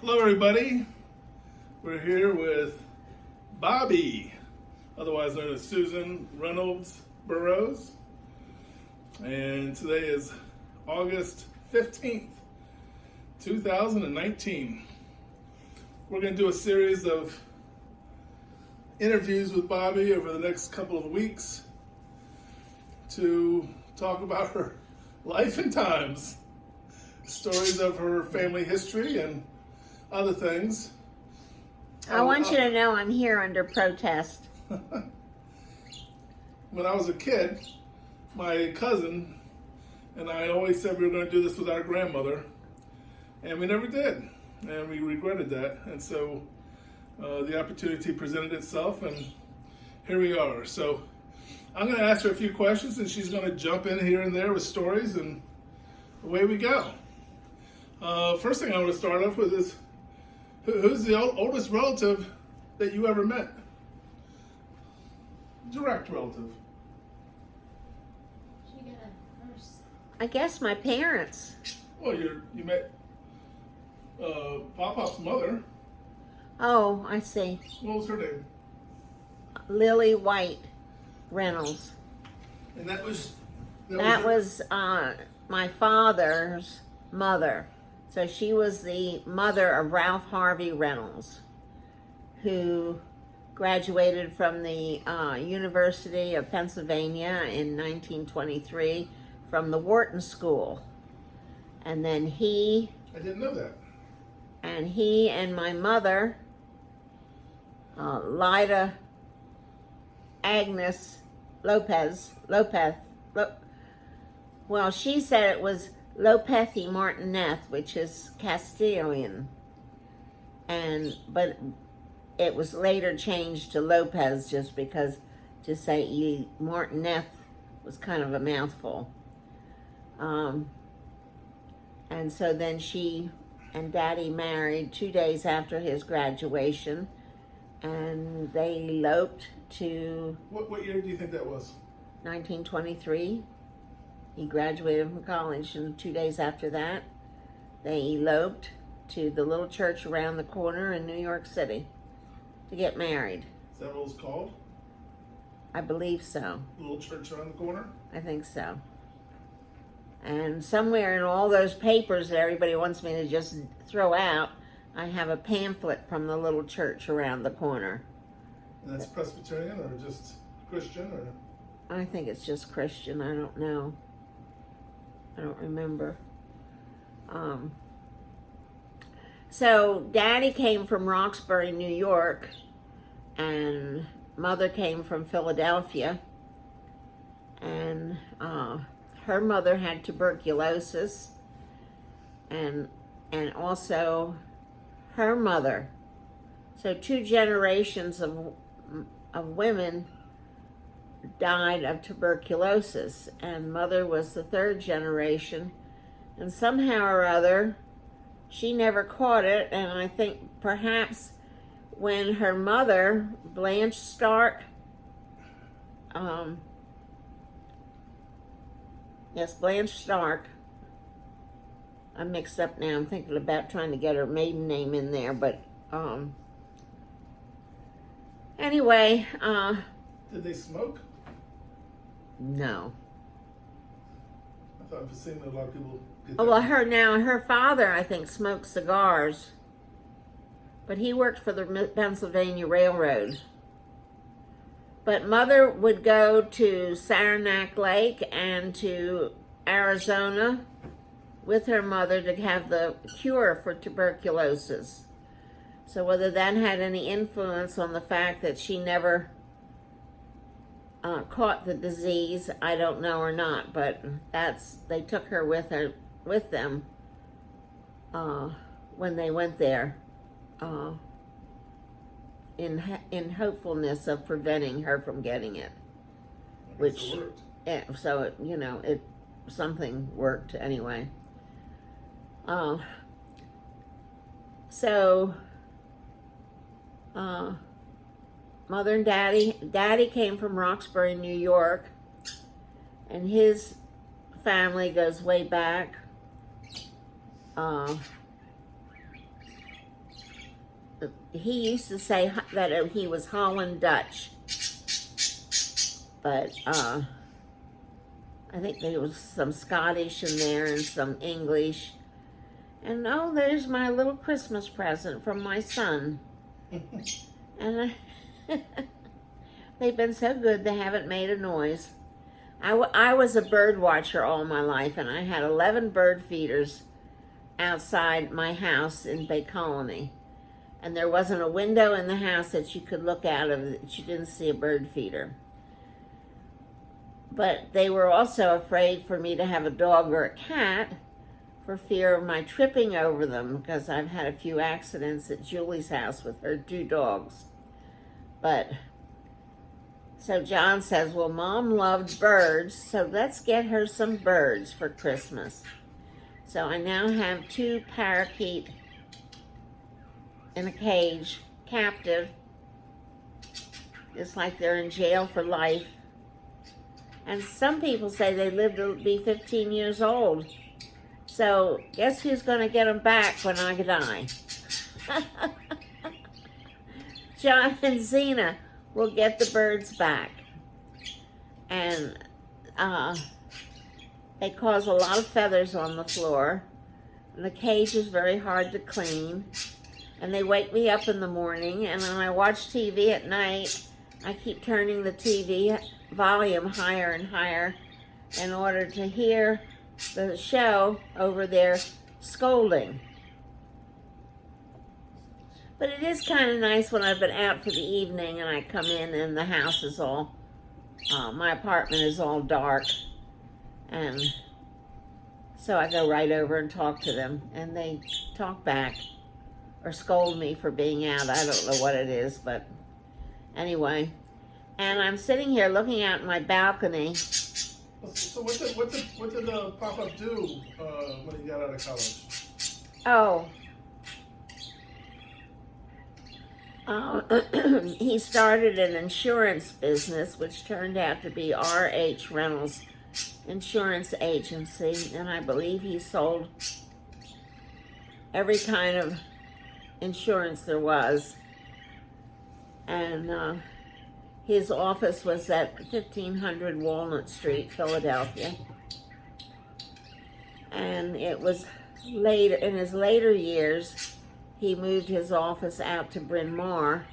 Hello, everybody. We're here with Bobby, otherwise known as Susan Reynolds Burrows. And today is August 15th, 2019. We're going to do a series of interviews with Bobby over the next couple of weeks to talk about her life and times, stories of her family history, and other things. I want you to know I'm here under protest. When I was a kid, my cousin and I always said we were going to do this with our grandmother, and we never did, and we regretted that. And so the opportunity presented itself, and here we are. So I'm going to ask her a few questions, and she's going to jump in here and there with stories, and away we go. First thing I want to start off with is, who's the oldest relative that you ever met? Direct relative. Should we get a first? I guess my parents. Well, you met Pop-Pop's mother. Oh, I see. What was her name? Lily White Reynolds. And that was my father's mother. So she was the mother of Ralph Harvey Reynolds, who graduated from the University of Pennsylvania in 1923 from the Wharton School. And then I didn't know that. And he and my mother, Lida Agnes Lopez, well, she said it was Lopethy Martinez, which is Castilian, but it was later changed to Lopez just because to say Martinez was kind of a mouthful. And so then she and Daddy married 2 days after his graduation, and they eloped to... What year do you think that was? 1923. He graduated from college, and 2 days after that, they eloped to the little church around the corner in New York City to get married. Is that what it was called? I believe so. The little church around the corner? I think so. And somewhere in all those papers that everybody wants me to just throw out, I have a pamphlet from the little church around the corner. And that's Presbyterian or just Christian? Or I think it's just Christian. I don't know. I don't remember. So Daddy came from Roxbury, New York, and Mother came from Philadelphia. And her mother had tuberculosis, and also her mother. So 2 generations of women died of tuberculosis, and Mother was the 3rd generation, and somehow or other she never caught it. And I think perhaps when her mother, Blanche Stark, Blanche Stark, I'm mixed up now, I'm thinking about trying to get her maiden name in there, but anyway, did they smoke? No. I thought I've seen a lot of people get Oh, that. well, her father, I think, smoked cigars, but he worked for the Pennsylvania Railroad. But Mother would go to Saranac Lake and to Arizona with her mother to have the cure for tuberculosis. So whether that had any influence on the fact that she never caught the disease, I don't know or not, but they took her with them when they went there in hopefulness of preventing her from getting it, which something worked anyway. Mother and Daddy came from Roxbury, New York, and his family goes way back. he used to say that he was Holland Dutch, but I think there was some Scottish in there and some English. And oh, there's my little Christmas present from my son. And they've been so good they haven't made a noise. I was a bird watcher all my life, and I had 11 bird feeders outside my house in Bay Colony. And there wasn't a window in the house that you could look out of that you didn't see a bird feeder. But they were also afraid for me to have a dog or a cat for fear of my tripping over them, because I've had a few accidents at Julie's house with her 2 dogs. But so John says, well, Mom loved birds, so let's get her some birds for Christmas. So I now have 2 parakeet in a cage, captive. It's like they're in jail for life. And some people say they live to be 15 years old. So guess who's going to get them back when I die? John and Zena will get the birds back. And they cause a lot of feathers on the floor. And the cage is very hard to clean. And they wake me up in the morning. And when I watch TV at night, I keep turning the TV volume higher and higher in order to hear the show over there scolding. But it is kind of nice when I've been out for the evening and I come in and the house is all, my apartment is all dark. And so I go right over and talk to them, and they talk back or scold me for being out. I don't know what it is, but anyway. And I'm sitting here looking out my balcony. So what did the pop-up do when he got out of college? Oh. He started an insurance business, which turned out to be R.H. Reynolds Insurance Agency, and I believe he sold every kind of insurance there was. And his office was at 1500 Walnut Street, Philadelphia. And it was later, in his later years, he moved his office out to Bryn Mawr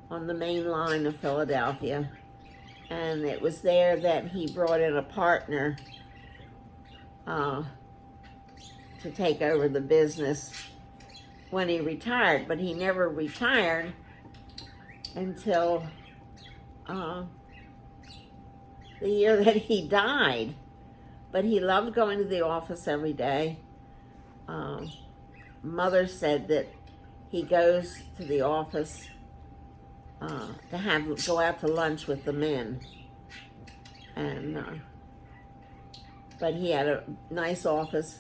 on the main line of Philadelphia. And it was there that he brought in a partner to take over the business when he retired. But he never retired until the year that he died. But he loved going to the office every day. Mother said that he goes to the office to go out to lunch with the men, and but he had a nice office,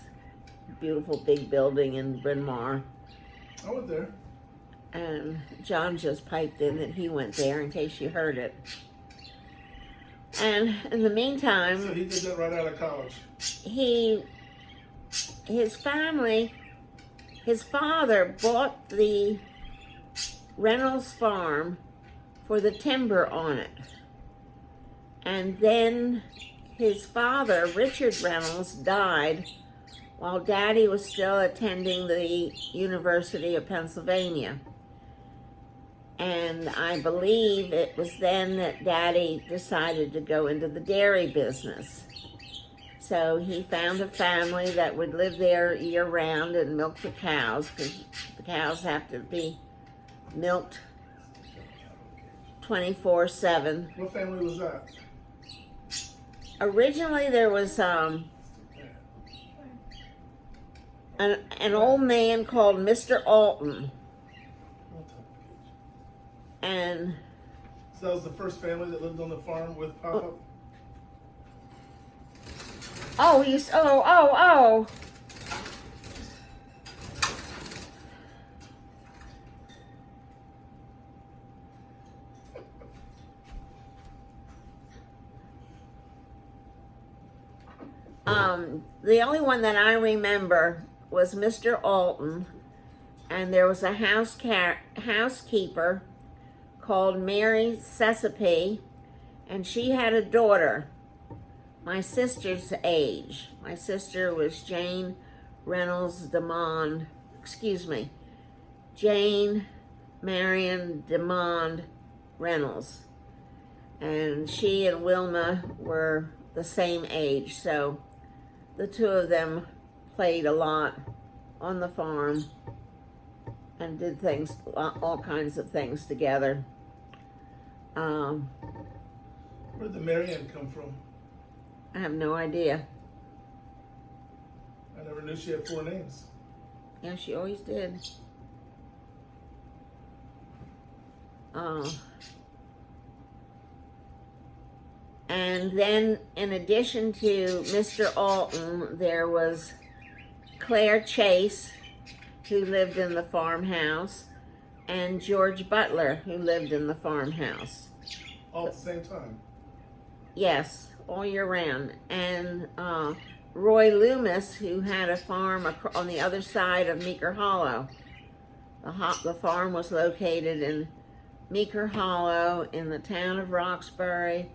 beautiful big building in Bryn Mawr. I went there. And John just piped in that he went there in case you heard it. And in the meantime, so he did that right out of college. His family, his father bought the Reynolds farm for the timber on it. And then his father, Richard Reynolds, died while Daddy was still attending the University of Pennsylvania. And I believe it was then that Daddy decided to go into the dairy business. So he found a family that would live there year-round and milk the cows, because the cows have to be milked 24/7. What family was that? Originally there was an old man called Mr. Alton. And so that was the first family that lived on the farm with Papa? Oh. The only one that I remember was Mr. Alton, and there was a housekeeper called Mary Chesapeake, and she had a daughter my sister's age. My sister was Jane Jane Marion DeMond Reynolds. And she and Wilma were the same age, so the two of them played a lot on the farm and did things, all kinds of things together. Where did the Marion come from? I have no idea. I never knew she had 4 names. Yeah, she always did. And then, in addition to Mr. Alton, there was Claire Chase, who lived in the farmhouse, and George Butler, who lived in the farmhouse. All at the same time? Yes, all year round. And Roy Loomis, who had a farm on the other side of Meeker Hollow. The farm was located in Meeker Hollow in the town of Roxbury,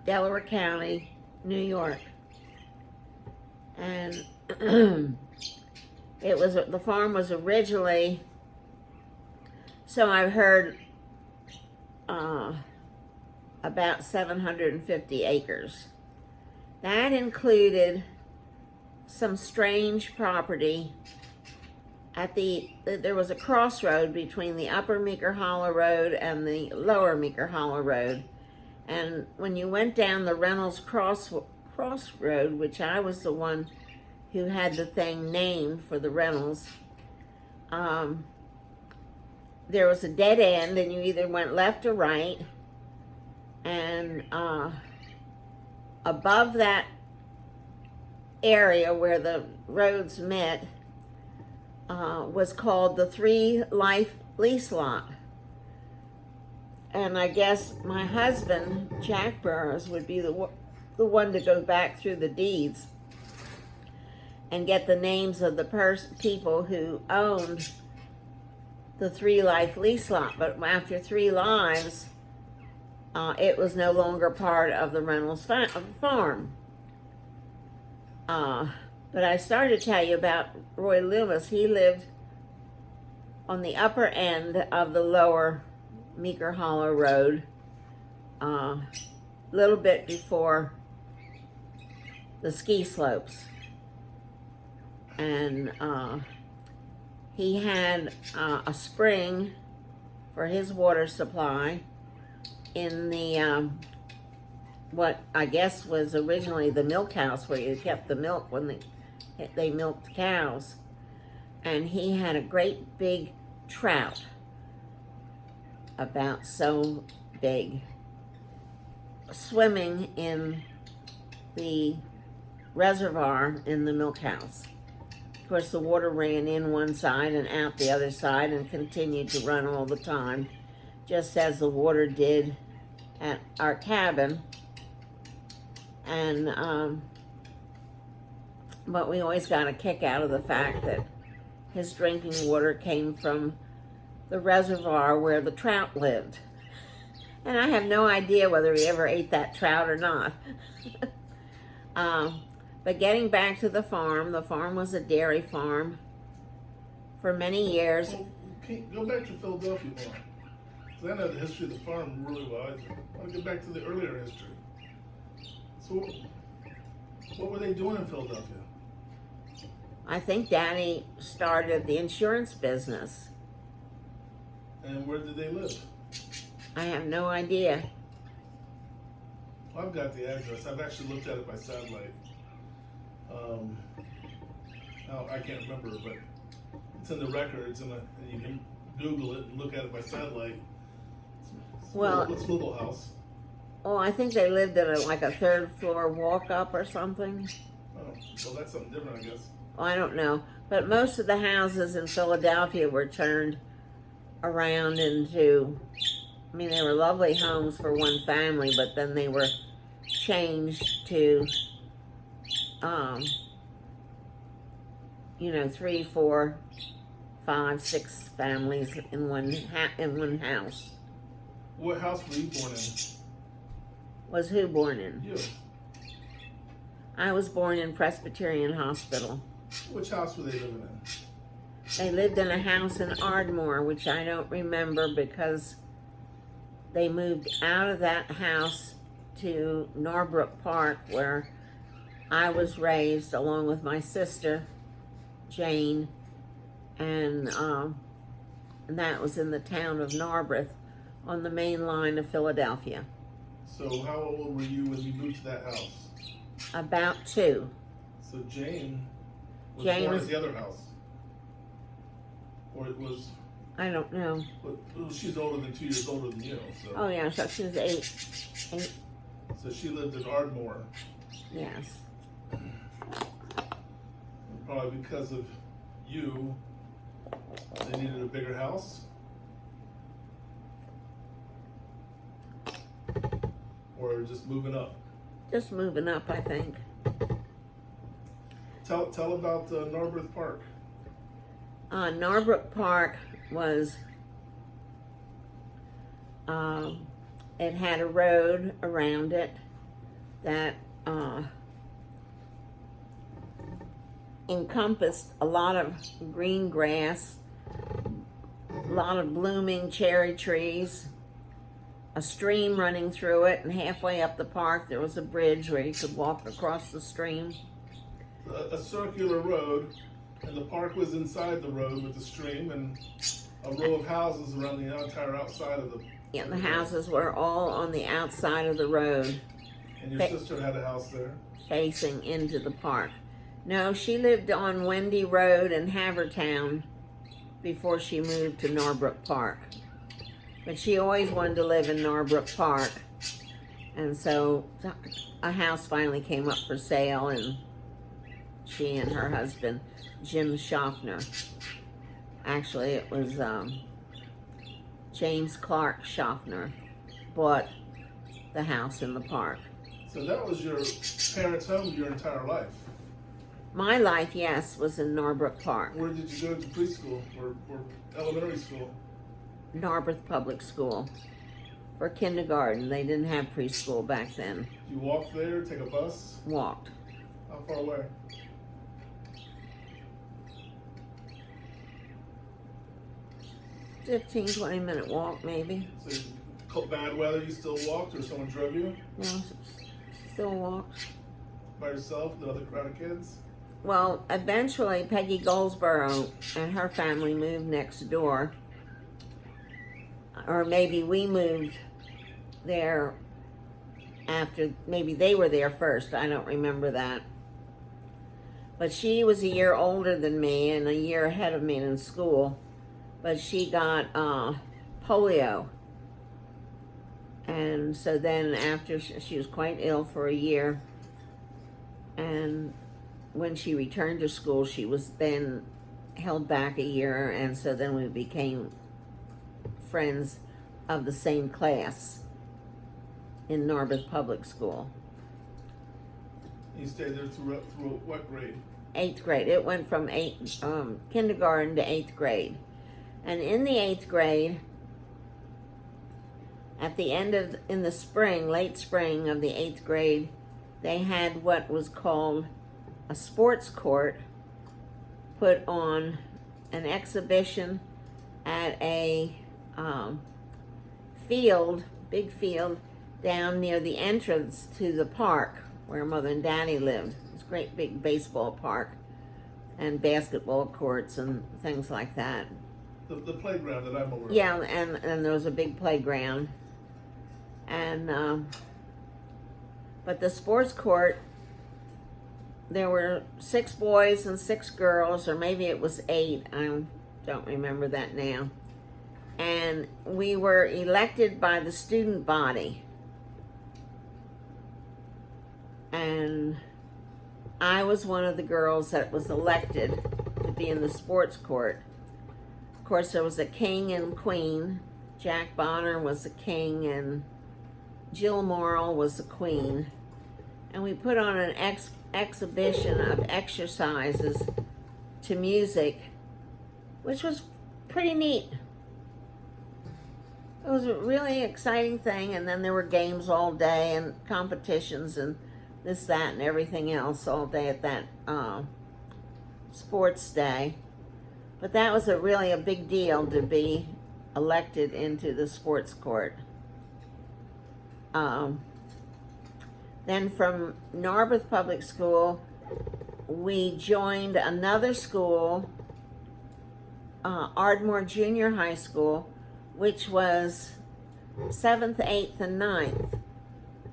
Delaware County, New York. And the farm was originally, so I've heard, about 750 acres. That included some strange property there was a crossroad between the upper Meeker Hollow Road and the lower Meeker Hollow Road. And when you went down the Reynolds crossroad, which I was the one who had the thing named for the Reynolds, there was a dead end, and you either went left or right. And above that area where the roads met was called the 3 Life Lease Lot. And I guess my husband, Jack Burrows, would be the one to go back through the deeds and get the names of the people who owned the 3 Life Lease Lot. But after 3 lives, it was no longer part of the Reynolds farm. But I started to tell you about Roy Loomis. He lived on the upper end of the lower Meeker Hollow Road, a little bit before the ski slopes. And he had a spring for his water supply in the what I guess was originally the milk house where you kept the milk when they milked cows. And he had a great big trout, about so big, swimming in the reservoir in the milk house. Of course, the water ran in one side and out the other side and continued to run all the time, just as the water did at our cabin. And but we always got a kick out of the fact that his drinking water came from the reservoir where the trout lived. And I have no idea whether he ever ate that trout or not. But getting back to the farm was a dairy farm for many years. Well, go back to Philadelphia more. Because I know the history of the farm really well. I want to get back to the earlier history. So what were they doing in Philadelphia? I think Daddy started the insurance business. And where did they live? I have no idea. I've got the address. I've actually looked at it by satellite. I can't remember, but it's in the records, and you can Google it and look at it by satellite. It's a little house. Oh, I think they lived in a 3rd floor walk-up or something. Oh, well, that's something different, I guess. Oh, I don't know. But most of the houses in Philadelphia were turned around into, they were lovely homes for one family, but then they were changed to, 3, 4, 5, 6 families in one house. What house were you born in? Was who born in? You. I was born in Presbyterian Hospital. Which house were they living in? They lived in a house in Ardmore, which I don't remember because they moved out of that house to Norbrook Park, where I was raised along with my sister, Jane, and that was in the town of Narberth on the main line of Philadelphia. So how old were you when you moved to that house? About 2. So Jane was Jane born was- at the other house? Or it was... I don't know. Well, she's older than 2 years older than you, so... Oh yeah, so she was 8. So she lived in Ardmore. Yes. And probably because of you, they needed a bigger house? Or just moving up? Just moving up, I think. Tell about Norbrook Park. Norbrook Park was, it had a road around it that encompassed a lot of green grass, a lot of blooming cherry trees, a stream running through it, and halfway up the park there was a bridge where you could walk across the stream. A circular road, and the park was inside the road with the stream, and a row of houses around the entire outside of the... Yeah, the houses were all on the outside of the road, And your sister had a house there? facing into the park. No, she lived on Wendy Road in Havertown before she moved to Norbrook Park. But she always wanted to live in Norbrook Park. And so a house finally came up for sale, and she and her husband, Jim Schaffner. Actually, it was James Clark Schaffner bought the house in the park. So that was your parents' home your entire life? My life, yes, was in Norbrook Park. Where did you go to preschool or elementary school? Narberth Public School. For kindergarten. They didn't have preschool back then. You walked there, take a bus? Walked. How far away? 15, 20-minute walk, maybe. So bad weather, you still walked, or someone drove you No, still walked. by yourself, the other crowd of kids? Well, eventually Peggy Goldsboro and her family moved next door. Or maybe we moved there after, maybe they were there first. I don't remember that. But she was a year older than me and a year ahead of me in school. But she got polio. And so then after she was quite ill for a year. And when she returned to school, she was then held back a year. And so then we became friends of the same class in Norbrook Public School. You stayed there through what grade? 8th grade. It went from kindergarten to 8th grade. And in the 8th grade, at the end of, in the spring, late spring of the 8th grade, they had what was called a sports court put on an exhibition at a field, big field, down near the entrance to the park where Mother and Daddy lived. It's a great big baseball park and basketball courts and things like that. The playground that I'm aware of. Yeah, and there was a big playground. And, but the sports court, there were 6 boys and 6 girls, or maybe it was 8, I don't remember that now. And we were elected by the student body. And I was one of the girls that was elected to be in the sports court. Of course, there was a king and queen. Jack Bonner was the king and Jill Morrill was the queen. And we put on an exhibition of exercises to music, which was pretty neat. It was a really exciting thing, and then there were games all day and competitions and this, that, and everything else all day at that sports day. But that was really a big deal to be elected into the sports court. Then from Narberth Public School, we joined another school, Ardmore Junior High School, which was 7th, 8th, and 9th.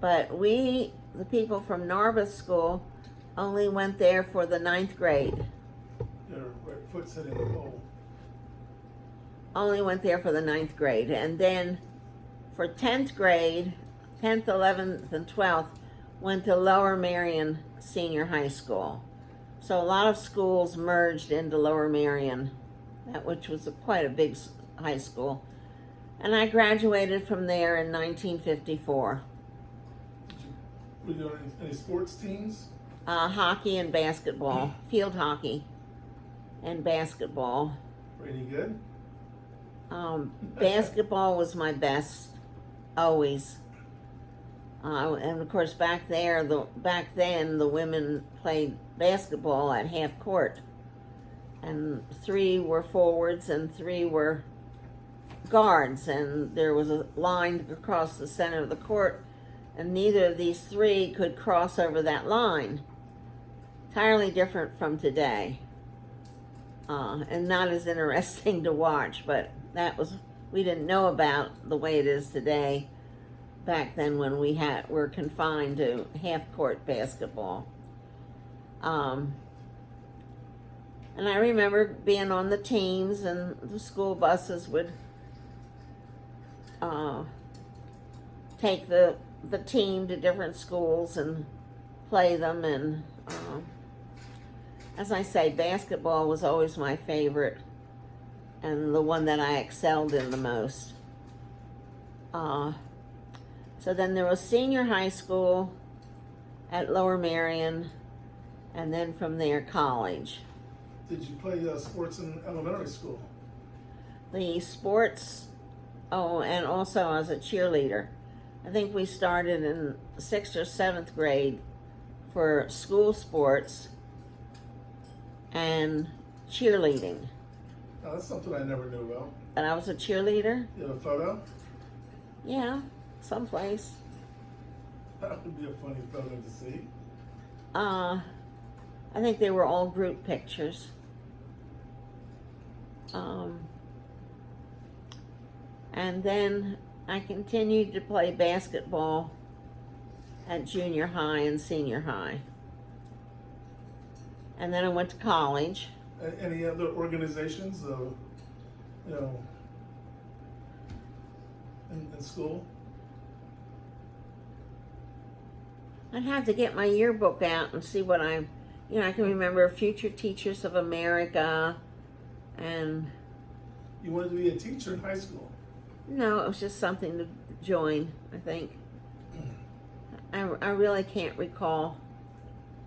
But we, the people from Narberth School, only went there for the 9th grade. Their foot's hitting the pole. Only went there for the 9th grade. And then for 10th grade, 10th, 11th, and 12th, went to Lower Merion Senior High School. So a lot of schools merged into Lower Merion, which was quite a big high school. And I graduated from there in 1954. Were you doing any sports teams? Hockey and basketball, field hockey and basketball. Were any good? Basketball was my best, always. And of course, back then, the women played basketball at half court, and 3 were forwards and 3 were guards, and there was a line across the center of the court, and neither of these 3 could cross over that line. Entirely different from today, and not as interesting to watch, but we didn't know about the way it is today back then when we were confined to half-court basketball. And I remember being on the teams, and the school buses would take the team to different schools and play them. And as I say, basketball was always my favorite and the one that I excelled in the most. So then there was senior high school at Lower Merion, and then from there college. Did you play sports in elementary school? The sports, and also I was a cheerleader. I think we started in 6th or 7th grade for school sports and cheerleading. Oh, that's something I never knew about. And I was a cheerleader? You have a photo? Yeah, someplace. That would be a funny photo to see. I think they were all group pictures. And then I continued to play basketball at junior high and senior high. And then I went to college. Any other organizations, in school? I'd have to get my yearbook out and see what I can remember Future Teachers of America, and... You wanted to be a teacher in high school? No, it was just something to join, I think. I really can't recall.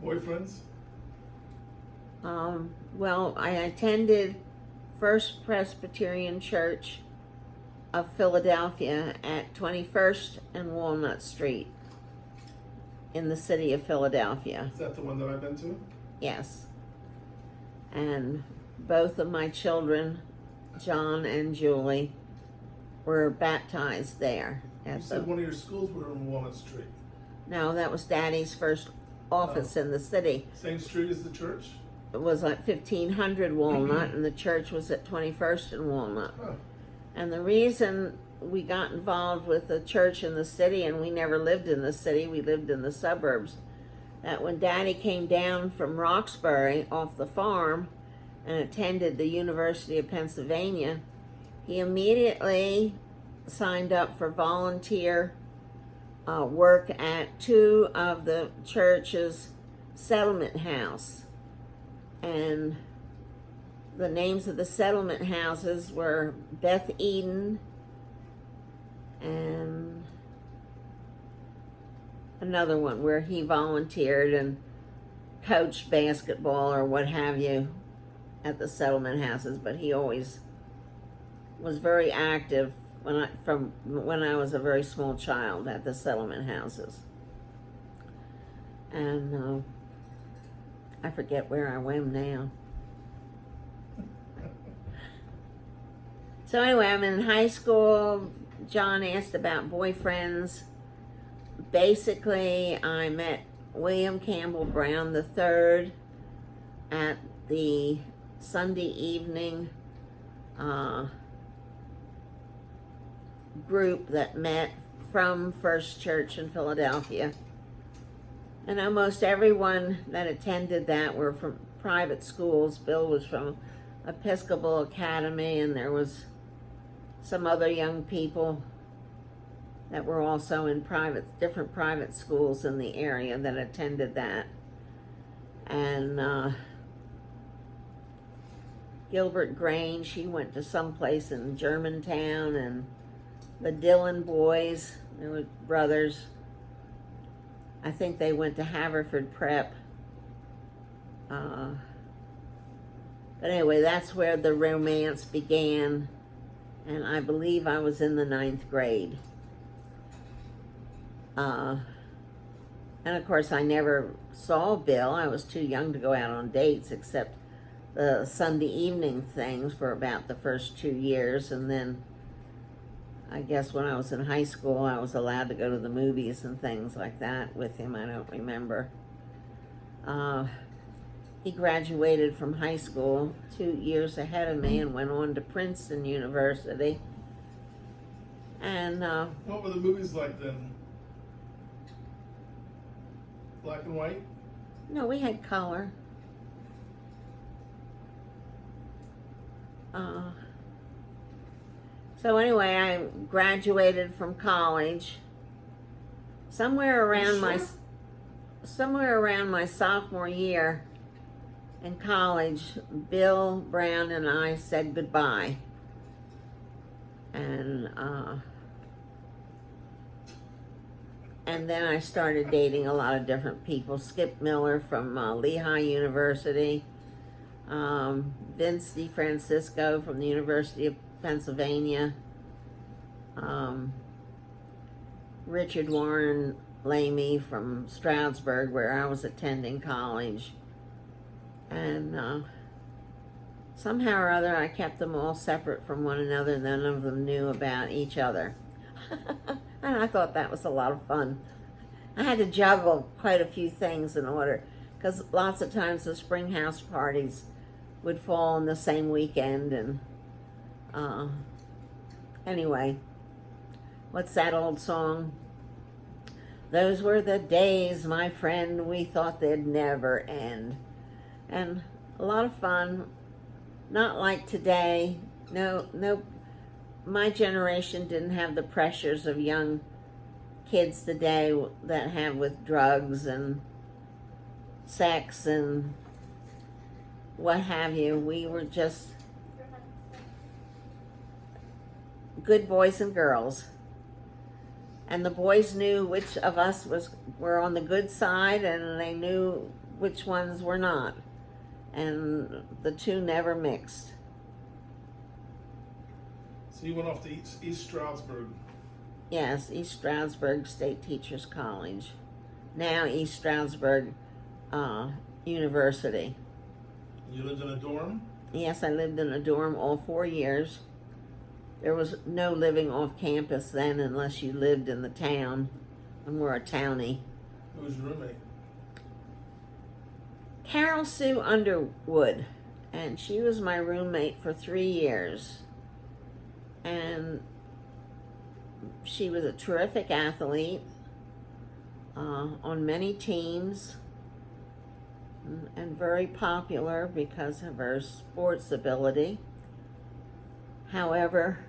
Boyfriends? Well, I attended First Presbyterian Church of Philadelphia at 21st and Walnut Street in the city of Philadelphia. Is that the one that I've been to? Yes. And both of my children, John and Julie, were baptized there. You said one of your schools were on Walnut Street. No, that was Daddy's first office in the city. Same street as the church? It was at 1500 Walnut, and the church was at 21st and Walnut. Huh. And the reason we got involved with the church in the city, and we never lived in the city, we lived in the suburbs, that when Daddy came down from Roxbury off the farm and attended the University of Pennsylvania, he immediately signed up for volunteer work at 2 of the church's settlement house. And the names of the settlement houses were Beth Eden and another one where he volunteered and coached basketball or what have you at the settlement houses, but he always was very active from when I was a very small child at the settlement houses. And I forget where I am now. So anyway, I'm in high school. John asked about boyfriends. Basically, I met William Campbell Brown III at the Sunday evening group that met from First Church in Philadelphia. And almost everyone that attended that were from private schools. Bill was from Episcopal Academy, and there was some other young people that were also in different private schools in the area that attended that. And Gilbert Grange, he went to some place in Germantown, and the Dillon boys, they were brothers. I think they went to Haverford Prep. But anyway, that's where the romance began, and I believe I was in the 9th grade. And of course, I never saw Bill. I was too young to go out on dates, except the Sunday evening things for about the first 2 years. And then I guess when I was in high school, I was allowed to go to the movies and things like that with him. I don't remember. He graduated from high school 2 years ahead of me and went on to Princeton University. And what were the movies like then? Black and white? no, we had color. So anyway, I graduated from college somewhere around my sophomore year in college. Bill Brown and I said goodbye, and then I started dating a lot of different people. Skip Miller from Lehigh University, Vince DeFrancisco from the University of Pennsylvania, Richard Warren Lamy from Stroudsburg, where I was attending college. And somehow or other, I kept them all separate from one another. None of them knew about each other. And I thought that was a lot of fun. I had to juggle quite a few things in order, because lots of times the spring house parties would fall on the same weekend. And anyway, what's that old song? Those were the days, my friend, we thought they'd never end. And a lot of fun. Not like today. No, my generation didn't have the pressures of young kids today that have with drugs and sex and what have you. We were just good boys and girls. And the boys knew which of us were on the good side, and they knew which ones were not. And the two never mixed. So you went off to East Stroudsburg. Yes, East Stroudsburg State Teachers College. Now East Stroudsburg University. You lived in a dorm? Yes, I lived in a dorm all 4 years. There was no living off campus then unless you lived in the town, and we're a townie. Who was your roommate? Carol Sue Underwood, and she was my roommate for 3 years. And she was a terrific athlete on many teams, and very popular because of her sports ability. However,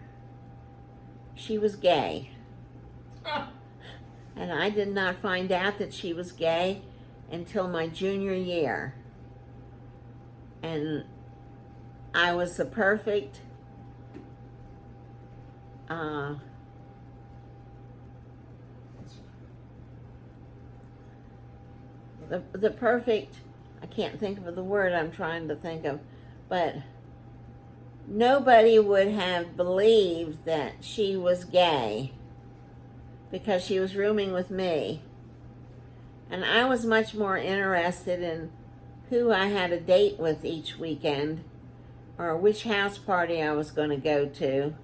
she was gay. And I did not find out that she was gay until my junior year. And I was the perfect the perfect, I can't think of the word I'm trying to think of, But nobody would have believed that she was gay because she was rooming with me. And I was much more interested in who I had a date with each weekend or which house party I was going to go to.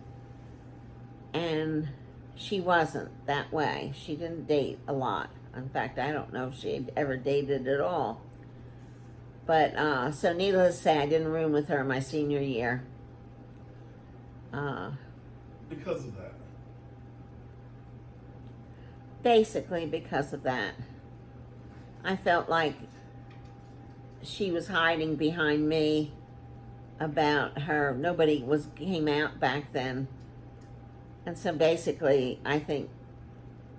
And she wasn't that way. She didn't date a lot. In fact, I don't know if she had ever dated at all. But, so needless to say, I didn't room with her my senior year. Because of that. Basically because of that. I felt like she was hiding behind me about her. Nobody came out back then. And so basically, I think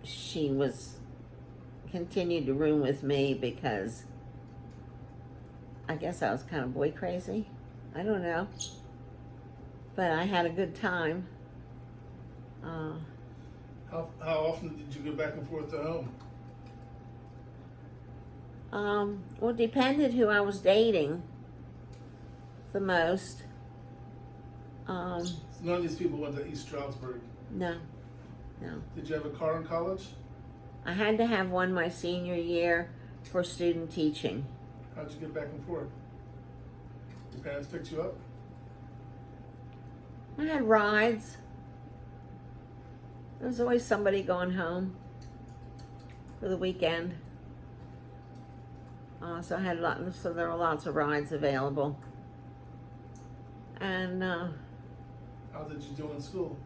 she continued to room with me because I guess I was kind of boy crazy. I don't know. But I had a good time. How often did you go back and forth to home? Well, it depended who I was dating the most. So none of these people went to East Stroudsburg. No. Did you have a car in college? I had to have one my senior year for student teaching. How'd you get back and forth? Your parents picked you up? I had rides. There was always somebody going home for the weekend. So there were lots of rides available. And how did you do in school?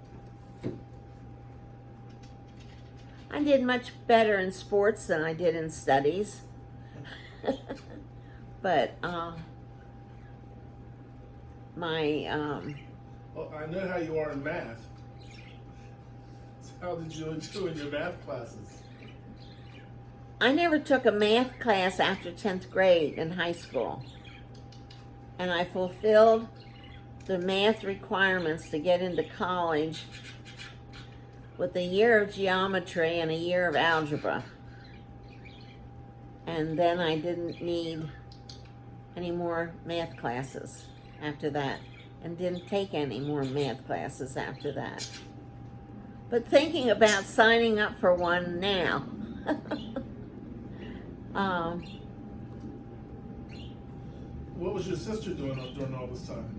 I did much better in sports than I did in studies. But Well, I know how you are in math. So how did you do in your math classes? I never took a math class after 10th grade in high school. And I fulfilled the math requirements to get into college with a year of geometry and a year of algebra. And then I didn't need any more math classes after that, and didn't take any more math classes after that. But thinking about signing up for one now. What was your sister doing during all this time?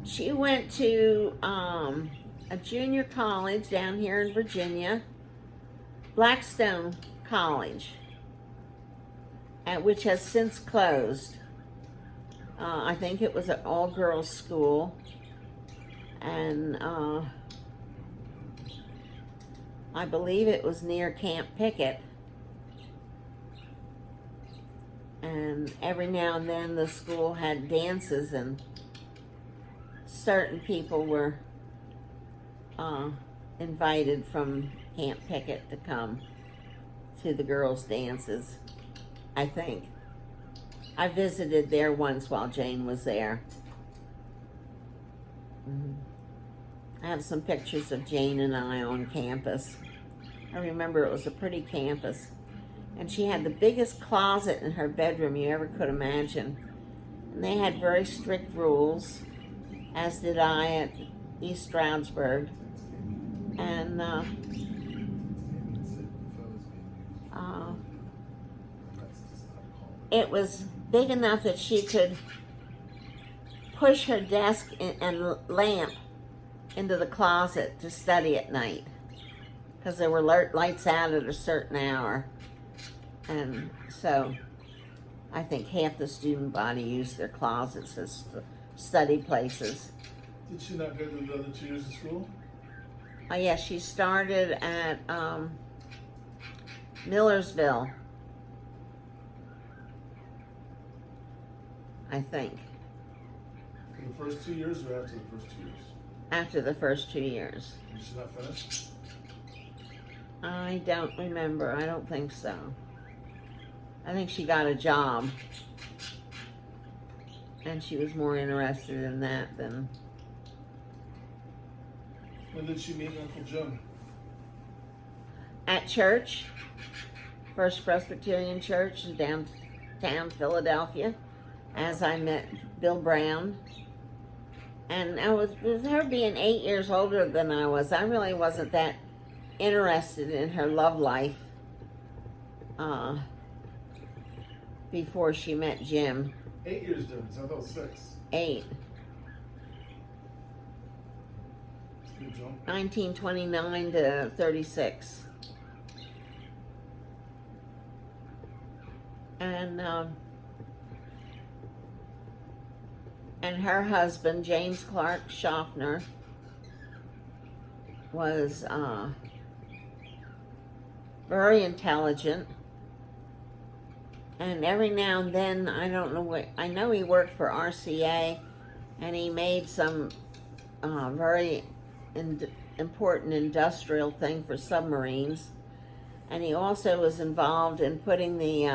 She went to a junior college down here in Virginia, Blackstone College, which has since closed. I think it was an all-girls school, and I believe it was near Camp Pickett. And every now and then the school had dances, and certain people were invited from Camp Pickett to come to the girls' dances, I think. I visited there once while Jane was there. I have some pictures of Jane and I on campus. I remember it was a pretty campus. And she had the biggest closet in her bedroom you ever could imagine. And they had very strict rules, as did I at East Stroudsburg. And it was big enough that she could push her desk and lamp into the closet to study at night, because there were lights out at a certain hour. And so I think half the student body used their closets as study places. Did she not go to the other 2 years of school? Oh yeah, she started at Millersville, I think. For the first 2 years or after the first 2 years? After the first 2 years. Did she not finish? I don't remember. I don't think so. I think she got a job, and she was more interested in that than... When did she meet Uncle Jim? At church, First Presbyterian Church in downtown Philadelphia. as I met Bill Brown. And I was, with her being 8 years older than I really wasn't that interested in her love life before she met Jim. 8 years difference. I thought it was 6. 8. Good job. 1929 to 36. And her husband, James Clark Schaffner, was very intelligent. And every now and then, I don't know what, I know he worked for RCA, and he made some very important industrial thing for submarines. And he also was involved in putting the,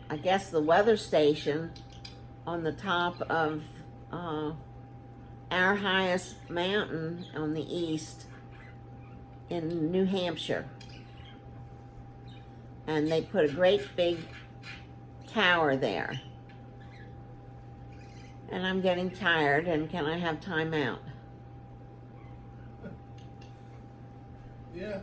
I guess, the weather station on the top of our highest mountain on the east in New Hampshire. And they put a great big tower there. And I'm getting tired, and can I have time out? Yeah.